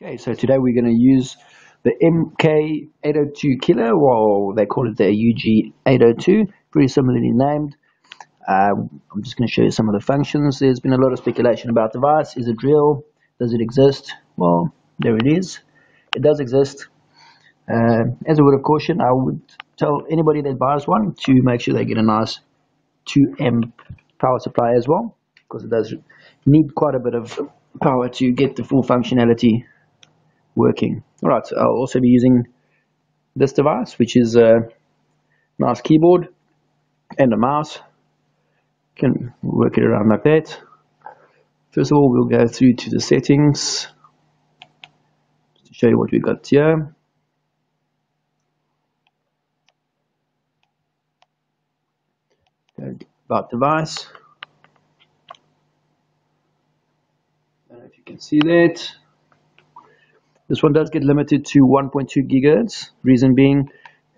Okay, so today we're going to use the MK802 killer, or they call it the UG802, pretty similarly named. I'm just going to show you some of the functions. There's been a lot of speculation about the device. Is it real? Does it exist? Well, there it is. It does exist. As a word of caution, I would tell anybody that buys one to make sure they get a nice 2 amp power supply as well, because it does need quite a bit of power to get the full functionality working. Alright, so I'll also be using this device, which is a nice keyboard and a mouse. Can work it around like that. First of all, we'll go through to the settings just to show you what we got here. Go about device. I don't know if you can see that. This one does get limited to 1.2 gigahertz. Reason being,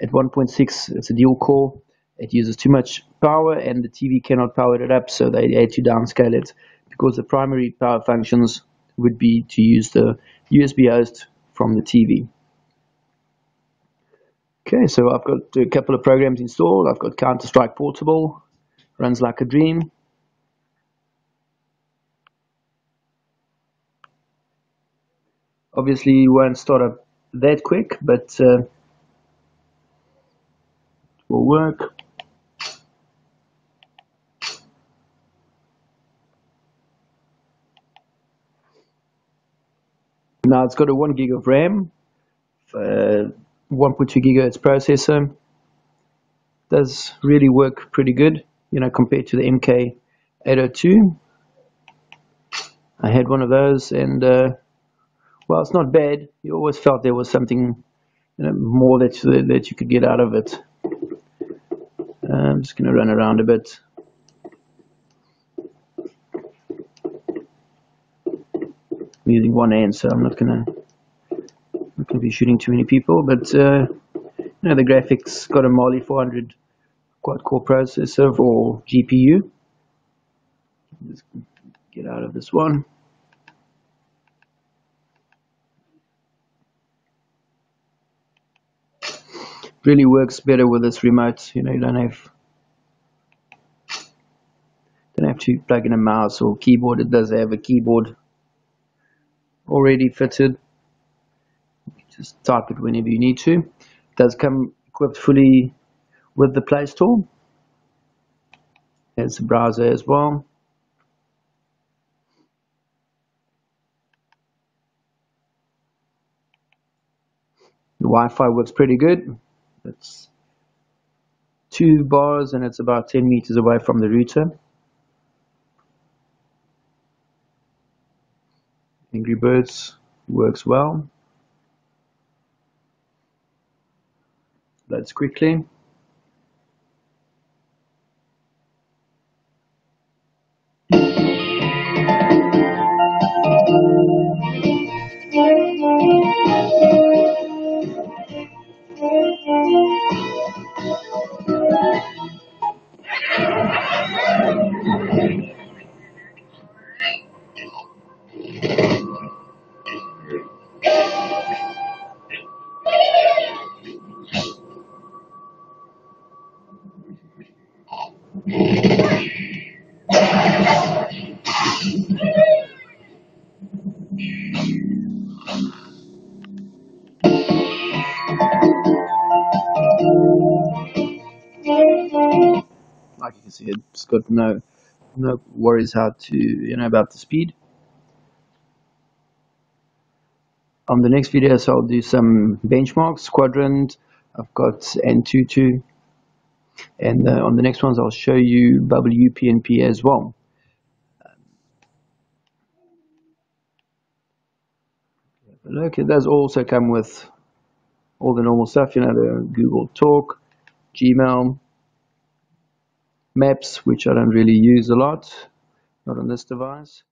at 1.6, it's a dual core. It uses too much power, and the TV cannot power it up, so they had to downscale it, because the primary power functions would be to use the USB host from the TV. Okay, so I've got a couple of programs installed. I've got Counter-Strike Portable, runs like a dream. Obviously, you won't start up that quick, but it will work. Now it's got a 1 gig of RAM, 1.2 gigahertz processor. Does really work pretty good, compared to the MK802. I had one of those, and well, it's not bad. You always felt there was something, more that you could get out of it. I'm just going to run around a bit. I'm using one hand, so I'm not going to be shooting too many people. But the graphics got a Mali 400 quad-core processor or GPU. Just get out of this one. Really works better with this remote. You don't have to plug in a mouse or keyboard. It does have a keyboard already fitted. Just type it whenever you need to. It does come equipped fully with the Play Store. There's a browser as well. The Wi-Fi works pretty good. It's 2 bars and it's about 10 meters away from the router. Angry Birds works well. Loads quickly. Like you can see, it's got no worries about the speed. On the next video, so I'll do some benchmarks, quadrant. I've got Antutu, and on the next ones I'll show you WPNP as well. Look, it does also come with all the normal stuff, the Google Talk, Gmail, Maps, which I don't really use a lot, not on this device.